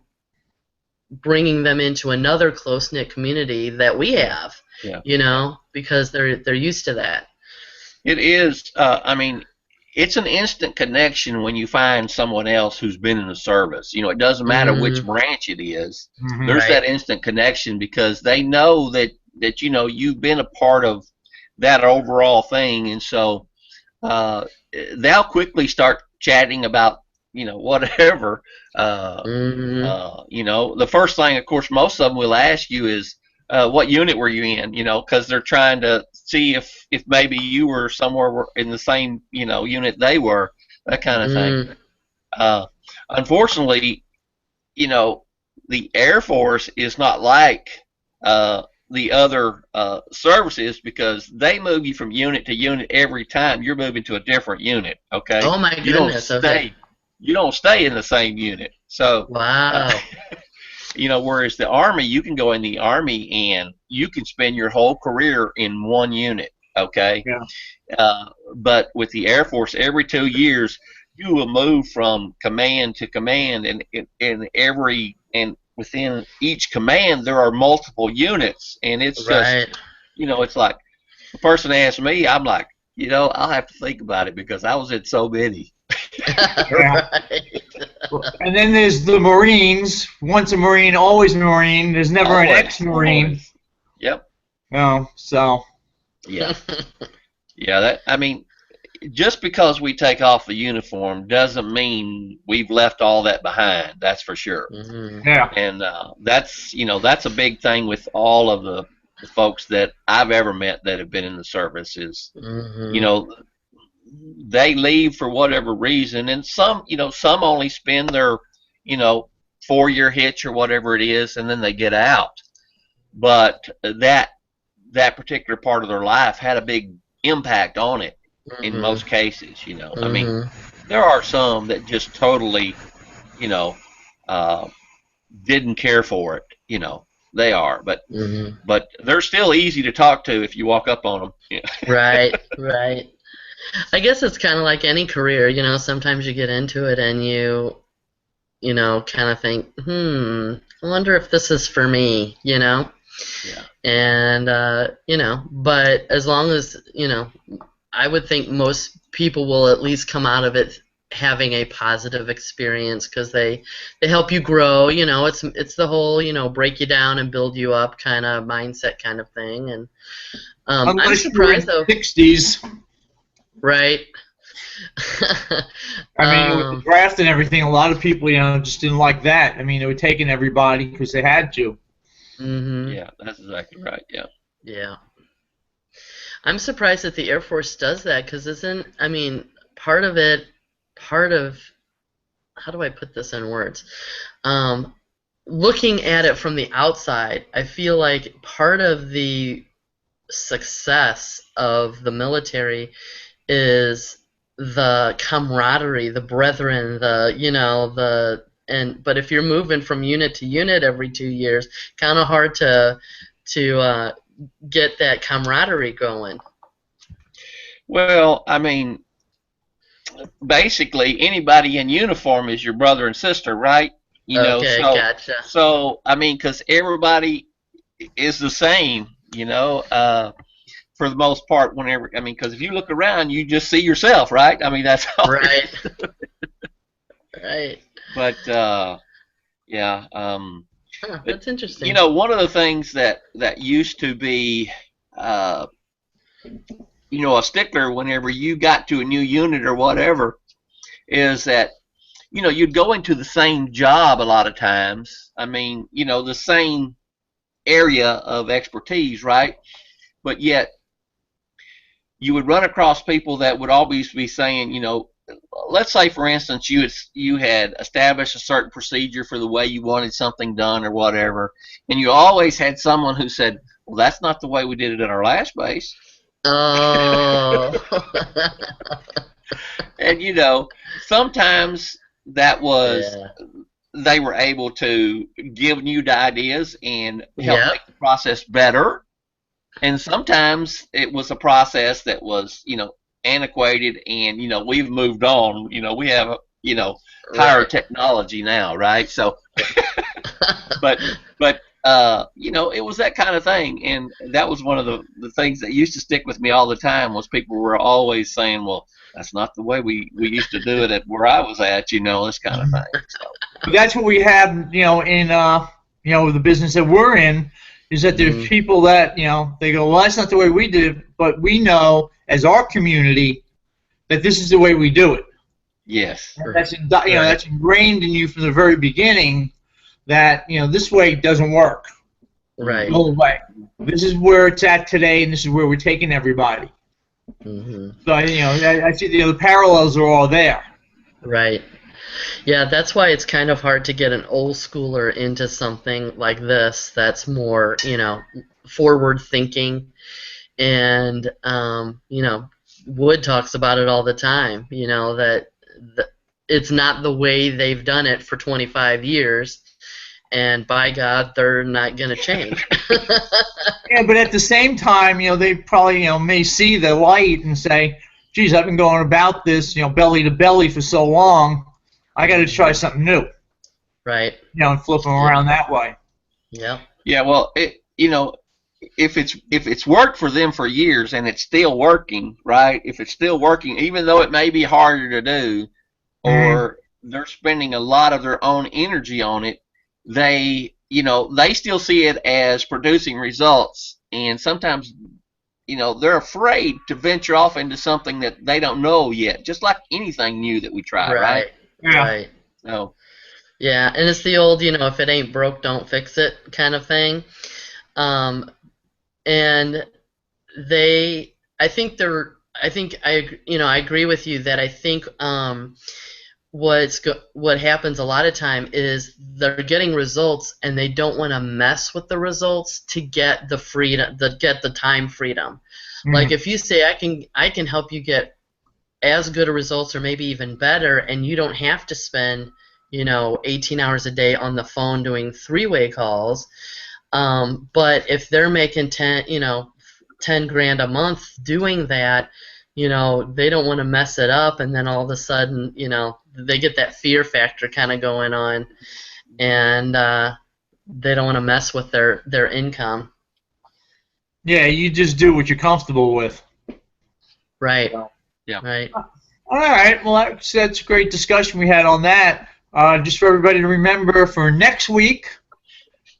[SPEAKER 2] bringing them into another close knit community that we
[SPEAKER 3] Yeah.
[SPEAKER 2] have,
[SPEAKER 3] Yeah.
[SPEAKER 2] because they're used to that.
[SPEAKER 3] It is. I mean, it's an instant connection when you find someone else who's been in the service. It doesn't matter which
[SPEAKER 2] Mm,
[SPEAKER 3] branch it is.
[SPEAKER 1] Hmm.
[SPEAKER 3] There's
[SPEAKER 2] right,
[SPEAKER 3] that instant connection because they know that you've been a part of that overall thing, and so uh, they'll quickly start chatting about whatever. Uh,
[SPEAKER 2] mm,
[SPEAKER 3] the first thing, of course, most of them will ask you is, what unit were you in? Because they're trying to see if maybe you were somewhere in the same unit they were, that kind of thing.
[SPEAKER 2] mm,
[SPEAKER 3] Uh, Unfortunately, you know, the Air Force is not like the other services because they move you from unit to unit every time you're moving to a different unit. Okay,
[SPEAKER 2] oh my
[SPEAKER 3] you don't
[SPEAKER 2] goodness, okay,
[SPEAKER 3] stay you don't stay in the same unit. So, uh,
[SPEAKER 2] wow,
[SPEAKER 3] whereas the Army, you can go in the Army and you can spend your whole career in one unit. Okay,
[SPEAKER 1] Yeah.
[SPEAKER 3] but with the Air Force, every 2 years you will move from command to command, and within each command there are multiple units, and it's just
[SPEAKER 2] right,
[SPEAKER 3] it's like the person asked me, I'm like, I'll have to think about it because I was in so many.
[SPEAKER 1] Yeah.
[SPEAKER 2] right,
[SPEAKER 1] And then there's the Marines. Once a Marine, always a Marine. There's never an
[SPEAKER 3] Always,
[SPEAKER 1] ex-Marine.
[SPEAKER 3] always. Yep.
[SPEAKER 1] So.
[SPEAKER 3] Yeah. Yeah. That I mean, just because we take off the uniform doesn't mean we've left all that behind. That's for sure.
[SPEAKER 2] hmm
[SPEAKER 1] Yeah.
[SPEAKER 3] And that's a big thing with all of the folks that I've ever met that have been in the service is you
[SPEAKER 2] hmm
[SPEAKER 3] know they leave for whatever reason, and some only spend their 4-year hitch or whatever it is, and then they get out. But that particular part of their life had a big impact on it in
[SPEAKER 2] hmm
[SPEAKER 3] most cases. I mean,
[SPEAKER 2] hmm
[SPEAKER 3] there are some that just totally you know uh, didn't care for it. They are, but
[SPEAKER 2] hmm
[SPEAKER 3] they're still easy to talk to if you walk up on them. Yeah.
[SPEAKER 2] right, right. I guess it's kind of like any career, sometimes you get into it and you kind of think, I wonder if this is for me.
[SPEAKER 3] Yeah.
[SPEAKER 2] And but as long as I would think most people will at least come out of it having a positive experience because they help you grow. You know, it's the whole, you know, break you down and build you up kind of mindset kind of thing. And I'm
[SPEAKER 1] Unless you were in
[SPEAKER 2] surprised though.
[SPEAKER 1] the 60s.
[SPEAKER 2] Right.
[SPEAKER 1] I mean, with the draft and everything, a lot of people, you know, just didn't like that. I mean, they were taking everybody because they had to.
[SPEAKER 2] Mhm.
[SPEAKER 3] Yeah, that's exactly right. Yeah.
[SPEAKER 2] Yeah. I'm surprised that the Air Force does that because isn't, I mean, part of, how do I put this in words? Um, Looking at it from the outside, I feel like part of the success of the military is the camaraderie, the brethren, the, you know, but if you're moving from unit to unit every 2 years, kind of hard to get that camaraderie going.
[SPEAKER 3] Well, I mean, basically anybody in uniform is your brother and sister, right? You know,
[SPEAKER 2] Okay, gotcha.
[SPEAKER 3] so I mean, because everybody is the same, you know, for the most part. Whenever, I mean, because if you look around, you just see yourself, right? I mean, that's all.
[SPEAKER 2] Right. Right.
[SPEAKER 3] But yeah,
[SPEAKER 2] Huh,
[SPEAKER 3] but
[SPEAKER 2] that's interesting.
[SPEAKER 3] you know, one of the things that used to be, uh, you know, a stickler whenever you got to a new unit or whatever, is that, you know, you'd go into the same job a lot of times. I mean, you know, the same area of expertise, right? But yet you would run across people that would always be saying, you know, let's say for instance you had established a certain procedure for the way you wanted something done or whatever, and you always had someone who said, well, that's not the way we did it at our last base.
[SPEAKER 2] Oh.
[SPEAKER 3] And you know, sometimes that was,
[SPEAKER 2] Yeah.
[SPEAKER 3] they were able to give new ideas and help
[SPEAKER 2] Yep.
[SPEAKER 3] make the process better. And sometimes it was a process that was, you know, antiquated, and you know, we've moved on. You know, we have, you know, higher
[SPEAKER 2] Right.
[SPEAKER 3] technology now, right? So, but you know, it was that kind of thing, and that was one of the things that used to stick with me all the time, was people were always saying, well, that's not the way we used to do it at where I was at, you know, this kind of thing. So.
[SPEAKER 1] But that's what we have, you know, in you know, the business that we're in, is that there's people that, you know, they go, well, that's not the way we did it, but we know as our community that this is the way we do it.
[SPEAKER 3] Yes.
[SPEAKER 1] And that's you know, that's ingrained in you from the very beginning, that, you know, this way doesn't work.
[SPEAKER 2] Right.
[SPEAKER 1] The whole way. This is where it's at today, and this is where we're taking everybody. So, you know, I see, you know, the parallels are all there.
[SPEAKER 2] Right. Yeah, that's why it's kind of hard to get an old schooler into something like this that's more, you know, forward thinking. And, you know, Wood talks about it all the time, you know, that it's not the way they've done it for 25 years. And by God, they're not going to change.
[SPEAKER 1] Yeah, but at the same time, you know, they probably, you know, may see the light and say, geez, I've been going about this, you know, belly to belly for so long, I got to try something new.
[SPEAKER 2] Right.
[SPEAKER 1] You know, and flip them around that way.
[SPEAKER 2] Yeah.
[SPEAKER 3] Yeah, well, you know, if it's worked for them for years and it's still working, right? If it's still working, even though it may be harder to do, or they're spending a lot of their own energy on it, they, you know, they still see it as producing results, and sometimes, you know, they're afraid to venture off into something that they don't know yet, just like anything new that we try, right?
[SPEAKER 1] Yeah.
[SPEAKER 2] Right.
[SPEAKER 3] So.
[SPEAKER 2] Yeah, and it's the old, you know, if it ain't broke, don't fix it kind of thing. And I agree with you that I think what happens a lot of time is they're getting results and they don't want to mess with the results to get the freedom, get the time freedom. Like if you say I can help you get as good a results or maybe even better, and you don't have to spend, you know, 18 hours a day on the phone doing three-way calls. But if they're making 10 grand a month doing that, you know, they don't want to mess it up, and then all of a sudden, you know, they get that fear factor kind of going on, and they don't want to mess with their income.
[SPEAKER 1] Yeah, you just do what you're comfortable with.
[SPEAKER 2] Right.
[SPEAKER 3] Yeah.
[SPEAKER 2] Right.
[SPEAKER 1] All right. Well, that's a great discussion we had on that. Just for everybody to remember, for next week,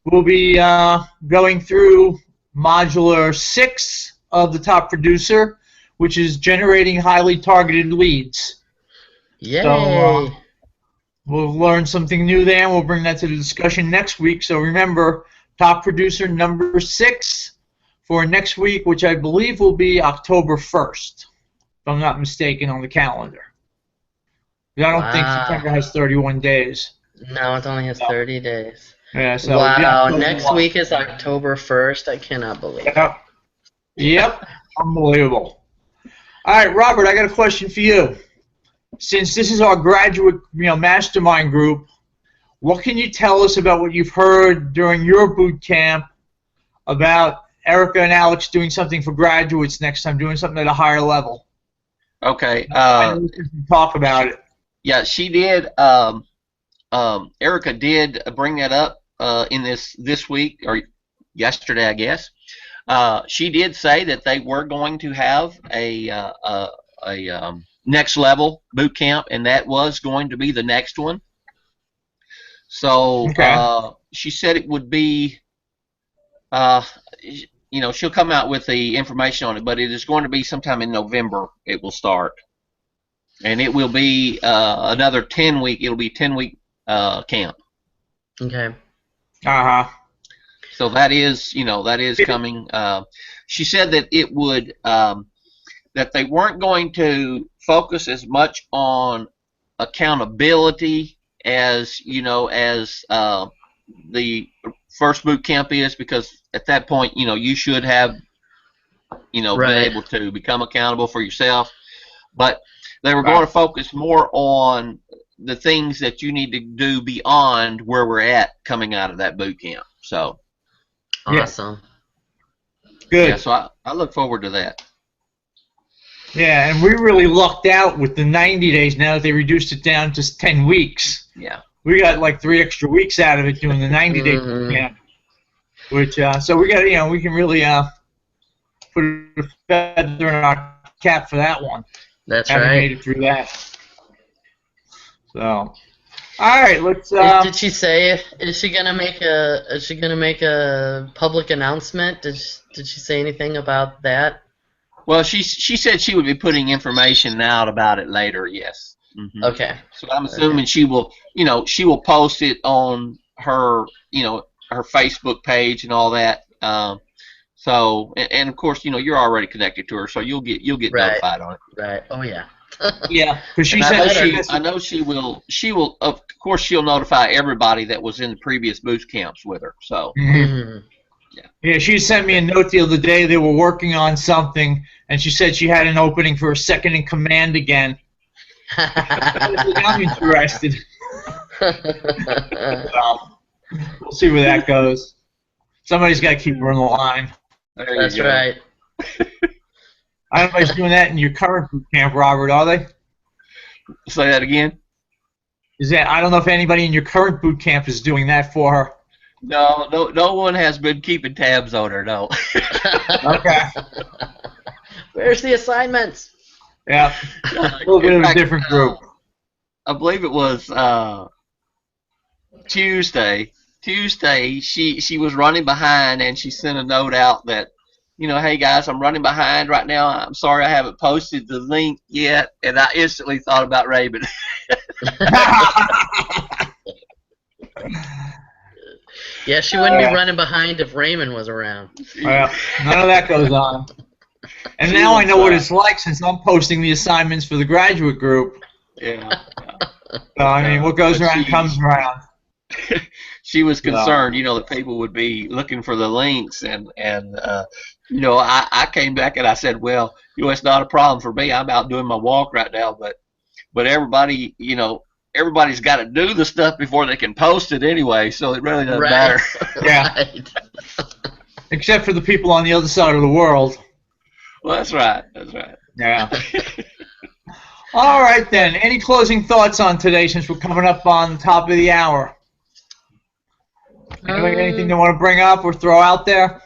[SPEAKER 1] we'll be going through modular 6 of the top producer, which is generating highly targeted leads.
[SPEAKER 2] Yay.
[SPEAKER 1] So we'll learn something new there, and we'll bring that to the discussion next week. So remember, top producer number 6 for next week, which I believe will be October 1st, if I'm not mistaken, on the calendar. I don't think September has 31 days.
[SPEAKER 2] No, it only has 30 days.
[SPEAKER 1] Yeah, so
[SPEAKER 2] wow, next week is October 1st. I cannot believe it.
[SPEAKER 1] Yep, unbelievable. All right, Robert, I got a question for you. Since this is our graduate, mastermind group, what can you tell us about what you've heard during your boot camp about Erica and Alex doing something for graduates next time, doing something at a higher level?
[SPEAKER 3] Okay.
[SPEAKER 1] I know we can talk about it.
[SPEAKER 3] Yeah, she did. Erica did bring that up in this week or yesterday, I guess. She did say that they were going to have a next level boot camp, and that was going to be the next one. So she said it would be, she'll come out with the information on it, but it is going to be sometime in November. It will start, and it will be another 10-week. It'll be 10-week camp.
[SPEAKER 2] Okay.
[SPEAKER 3] So that is coming. She said that it would that they weren't going to focus as much on accountability as the first boot camp is, because at that point you should have been able to become accountable for yourself, but they were going to focus more on the things that you need to do beyond where we're at coming out of that boot camp. So
[SPEAKER 2] awesome.
[SPEAKER 1] Good.
[SPEAKER 3] Yeah, so I look forward to that. Yeah,
[SPEAKER 1] and we really lucked out with the 90 days now that they reduced it down to 10 weeks.
[SPEAKER 3] Yeah.
[SPEAKER 1] We got like 3 extra weeks out of it doing the 90-day boot camp, which so we got we can really put a feather in our cap for that one.
[SPEAKER 2] That's
[SPEAKER 1] Having
[SPEAKER 2] right.
[SPEAKER 1] made it through that. So, all right, let's.
[SPEAKER 2] Did she say? Is she gonna make a public announcement? Did she say anything about that?
[SPEAKER 3] Well, she said she would be putting information out about it later. Yes. Mm-hmm.
[SPEAKER 2] Okay.
[SPEAKER 3] So I'm assuming she will post it on her her Facebook page and all that. So and of course you're already connected to her, so you'll get notified on it.
[SPEAKER 2] Right. Oh yeah.
[SPEAKER 1] Yeah, because she
[SPEAKER 3] said I know she will. She will, of course, she'll notify everybody that was in the previous boot camps with her. So.
[SPEAKER 1] Mm-hmm. Yeah, she sent me a note the other day. They were working on something, and she said she had an opening for a second in command again. I'm interested. We'll see where that goes. Somebody's got to keep her on the line.
[SPEAKER 2] That's right.
[SPEAKER 1] I don't know if she's doing that in your current boot camp, Robert, are they?
[SPEAKER 3] Say that again?
[SPEAKER 1] I don't know if anybody in your current boot camp is doing that for her.
[SPEAKER 3] No one has been keeping tabs on her, no.
[SPEAKER 1] Okay.
[SPEAKER 2] Where's the assignments?
[SPEAKER 1] Yeah. A little bit of a different group.
[SPEAKER 3] I believe it was Tuesday. She was running behind, and she sent a note out that, hey guys, I'm running behind right now. I'm sorry I haven't posted the link yet, and I instantly thought about Raymond.
[SPEAKER 2] Yeah, she wouldn't be running behind if Raymond was around.
[SPEAKER 1] Well, none of that goes on. And now I know what it's like since I'm posting the assignments for the graduate group.
[SPEAKER 3] Yeah.
[SPEAKER 1] So, I mean, what goes around comes around.
[SPEAKER 3] She was concerned, that people would be looking for the links, and I came back and I said, well, it's not a problem for me. I'm out doing my walk right now, but everybody, everybody's got to do the stuff before they can post it anyway, so it really doesn't matter.
[SPEAKER 1] Yeah. Right. Except for the people on the other side of the world.
[SPEAKER 3] Well, that's right.
[SPEAKER 1] Yeah. All right, then. Any closing thoughts on today, since we're coming up on the top of the hour? Anybody got anything they want to bring up or throw out there?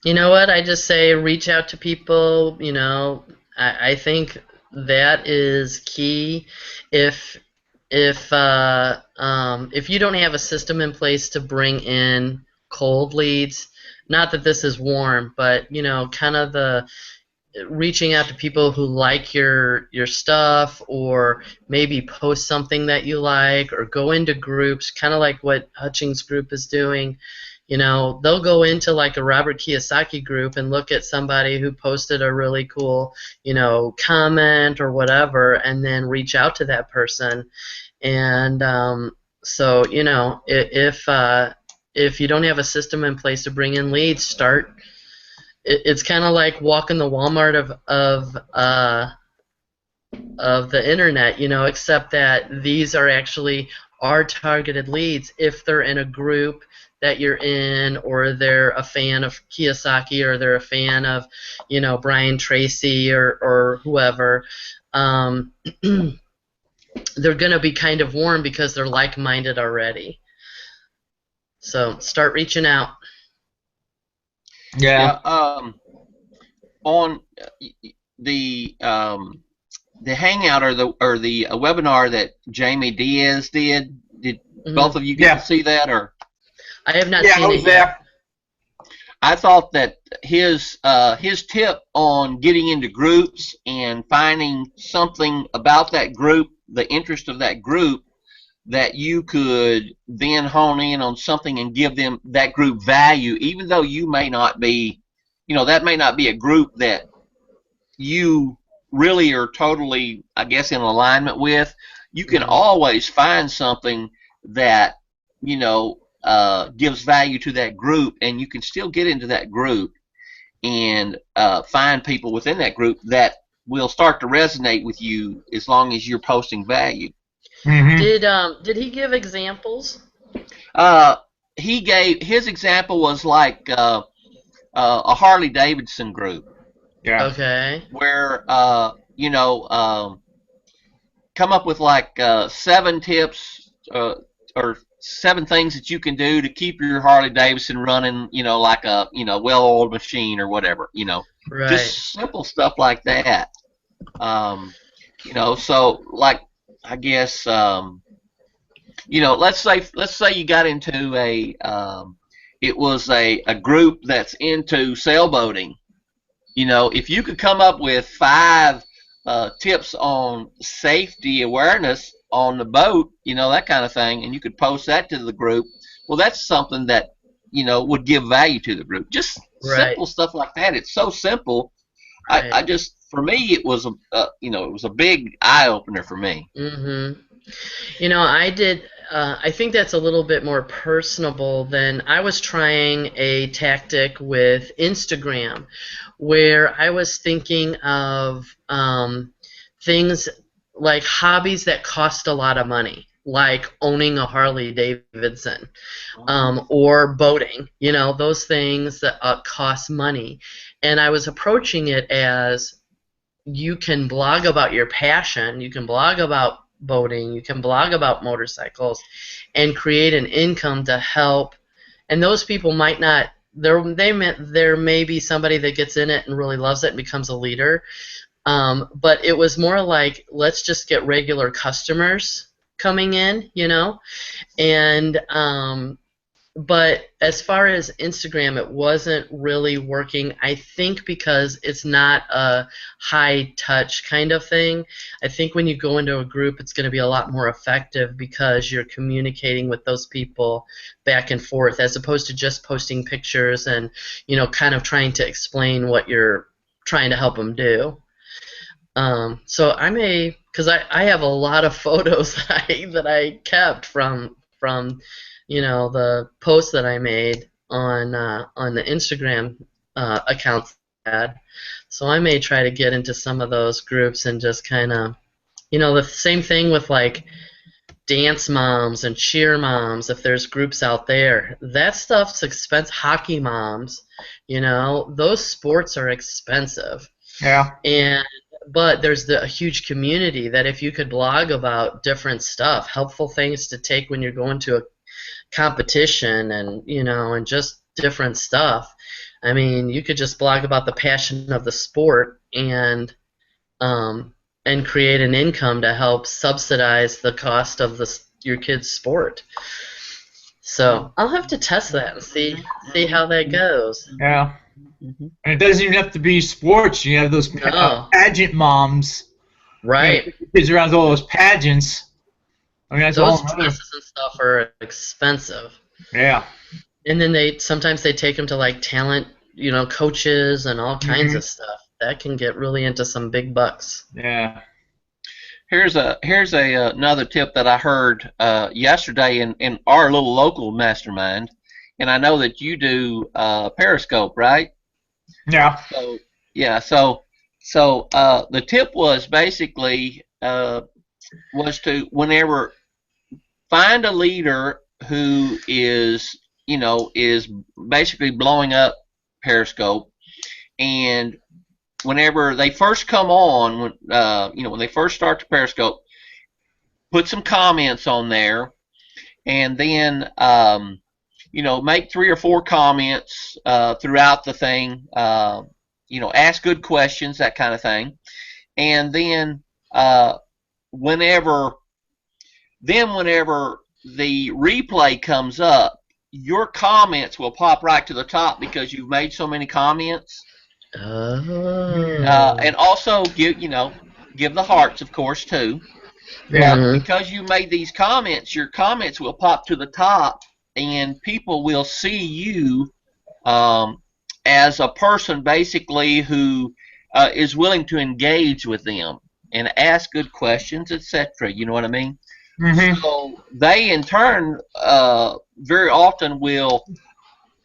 [SPEAKER 2] You know what? I just say reach out to people. I think that is key. If if you don't have a system in place to bring in cold leads, not that this is warm, but kind of the reaching out to people who like your stuff, or maybe post something that you like, or go into groups, kind of like what Hutchings Group is doing. They'll go into like a Robert Kiyosaki group and look at somebody who posted a really cool, comment or whatever, and then reach out to that person. And so, if you don't have a system in place to bring in leads, start. It's kind of like walking the Walmart of the internet, except that these are actually our targeted leads if they're in a group that you're in, or they're a fan of Kiyosaki, or they're a fan of, Brian Tracy, or whoever. Um, they're going to be kind of warm because they're like-minded already. So start reaching out.
[SPEAKER 1] Yeah.
[SPEAKER 3] On the hangout or the webinar that Jamie Diaz did both of you get to see that? Or
[SPEAKER 2] I have not
[SPEAKER 1] Yeah, I
[SPEAKER 2] seen
[SPEAKER 1] was
[SPEAKER 2] it
[SPEAKER 1] there.
[SPEAKER 2] yet.
[SPEAKER 3] I thought that his tip on getting into groups and finding something about that group, the interest of that group, that you could then hone in on something and give them that group value, even though you may not be, that may not be a group that you really are totally, I guess, in alignment with. You can always find something that, gives value to that group, and you can still get into that group and find people within that group that will start to resonate with you as long as you're posting value.
[SPEAKER 1] Mm-hmm.
[SPEAKER 2] Did he give examples?
[SPEAKER 3] He gave his example was like a Harley Davidson group.
[SPEAKER 1] Yeah.
[SPEAKER 2] Okay.
[SPEAKER 3] Where come up with like 7 tips or 7 things that you can do to keep your Harley Davidson running, like a well-oiled machine or whatever,
[SPEAKER 2] Right.
[SPEAKER 3] just simple stuff like that. So like I guess let's say you got into it was a group that's into sailboating. If you could come up with 5 tips on safety awareness on the boat, that kind of thing, and you could post that to the group, well, that's something that, would give value to the group. Just simple stuff like that. It's so simple.
[SPEAKER 2] Right.
[SPEAKER 3] I just, for me, it was it was a big eye opener for me.
[SPEAKER 2] I did. I think that's a little bit more personable than I was trying a tactic with Instagram, where I was thinking of things like hobbies that cost a lot of money, like owning a Harley Davidson, or boating. Those things that cost money, and I was approaching it as, you can blog about your passion, you can blog about boating, you can blog about motorcycles, and create an income to help. And those people might not. There may be somebody that gets in it and really loves it and becomes a leader. But it was more like, let's just get regular customers coming in, and but as far as Instagram, it wasn't really working. I think because it's not a high touch kind of thing. I think when you go into a group, it's going to be a lot more effective because you're communicating with those people back and forth, as opposed to just posting pictures and, kind of trying to explain what you're trying to help them do. So I may, because I have a lot of photos that I kept from the posts that I made on the Instagram accounts I had. So I may try to get into some of those groups and just kind of, the same thing with like dance moms and cheer moms. If there's groups out there, that stuff's expensive. Hockey moms, those sports are expensive.
[SPEAKER 1] Yeah.
[SPEAKER 2] But there's a huge community that if you could blog about different stuff, helpful things to take when you're going to a competition, and and just different stuff, I mean, you could just blog about the passion of the sport and create an income to help subsidize the cost of your kid's sport. So I'll have to test that and see how that goes.
[SPEAKER 1] Yeah.
[SPEAKER 3] Mm-hmm.
[SPEAKER 1] And it doesn't even have to be sports. You have those pageant moms.
[SPEAKER 2] Right.
[SPEAKER 1] You know, kids around all those pageants. I mean, that's
[SPEAKER 2] Those
[SPEAKER 1] all.
[SPEAKER 2] dresses and stuff are expensive.
[SPEAKER 1] Yeah.
[SPEAKER 2] And then sometimes they take them to like talent, coaches and all kinds of stuff. That can get really into some big bucks.
[SPEAKER 1] Yeah.
[SPEAKER 3] Here's another tip that I heard yesterday in our little local mastermind, and I know that you do Periscope, right?
[SPEAKER 1] Yeah.
[SPEAKER 3] So yeah, so the tip was basically was to whenever find a leader who is basically blowing up Periscope, and whenever they first come on, when they first start the Periscope, put some comments on there, and then make 3 or 4 comments throughout the thing. Ask good questions, that kind of thing, and then whenever the replay comes up, your comments will pop right to the top because you've made so many comments.
[SPEAKER 2] Oh.
[SPEAKER 3] And also give the hearts, of course, too.
[SPEAKER 2] Yeah.
[SPEAKER 3] Because you made these comments, your comments will pop to the top, and people will see you as a person basically who is willing to engage with them and ask good questions, etc. You know what I mean?
[SPEAKER 1] Mm-hmm.
[SPEAKER 3] So they, in turn, very often will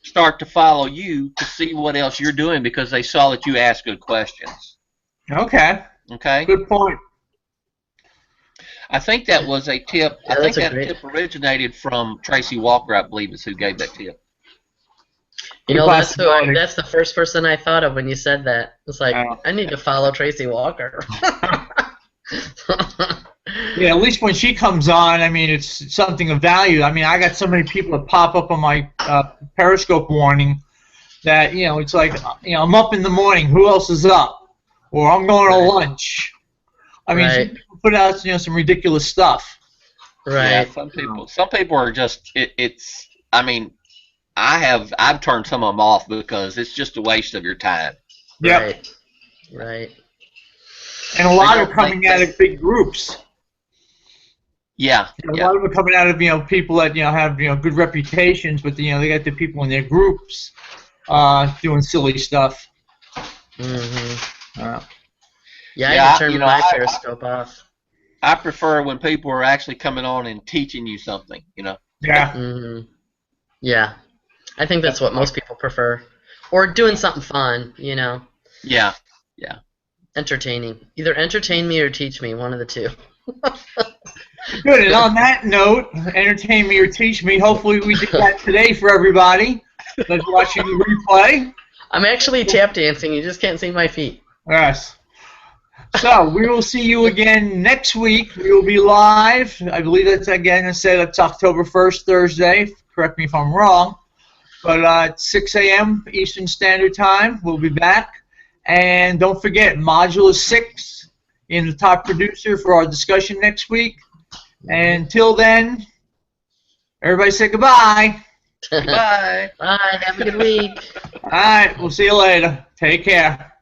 [SPEAKER 3] start to follow you to see what else you're doing because they saw that you asked good questions.
[SPEAKER 1] Okay.
[SPEAKER 3] Okay.
[SPEAKER 1] Good point.
[SPEAKER 3] I think that was a tip.
[SPEAKER 2] Yeah,
[SPEAKER 3] I think that tip originated from Tracy Walker, I believe, is who gave that tip.
[SPEAKER 2] That's the first person I thought of when you said that. It's like, I need to follow Tracy Walker.
[SPEAKER 1] Yeah, at least when she comes on, I mean, it's something of value. I mean, I got so many people that pop up on my Periscope warning that, it's like, I'm up in the morning. Who else is up? Or I'm going to lunch. I mean, some people put out, some ridiculous stuff.
[SPEAKER 2] Right.
[SPEAKER 3] Yeah, some people are just, I mean, I've turned some of them off because it's just a waste of your time.
[SPEAKER 1] Yep.
[SPEAKER 2] Right.
[SPEAKER 1] And a lot are coming out of big groups.
[SPEAKER 3] Yeah.
[SPEAKER 1] A lot of them are coming out of people that have good reputations, but they got the people in their groups doing silly stuff.
[SPEAKER 2] Mm-hmm. I can turn my Periscope off.
[SPEAKER 3] I prefer when people are actually coming on and teaching you something.
[SPEAKER 1] Yeah.
[SPEAKER 2] Mm-hmm. Yeah. I think that's what most people prefer, or doing something fun.
[SPEAKER 3] Yeah. Yeah.
[SPEAKER 2] Entertaining. Either entertain me or teach me, one of the two.
[SPEAKER 1] Good. And on that note, entertain me or teach me. Hopefully we did that today for everybody that's watching the replay.
[SPEAKER 2] I'm actually tap dancing. You just can't see my feet.
[SPEAKER 1] Yes. So we will see you again next week. We will be live. I believe that's that's October 1st, Thursday. Correct me if I'm wrong. But at 6 a.m. Eastern Standard Time, we'll be back. And don't forget, Module 6 in the top producer for our discussion next week. And until then, everybody say goodbye.
[SPEAKER 3] Goodbye.
[SPEAKER 2] Bye. Have a good week.
[SPEAKER 1] All right. We'll see you later. Take care.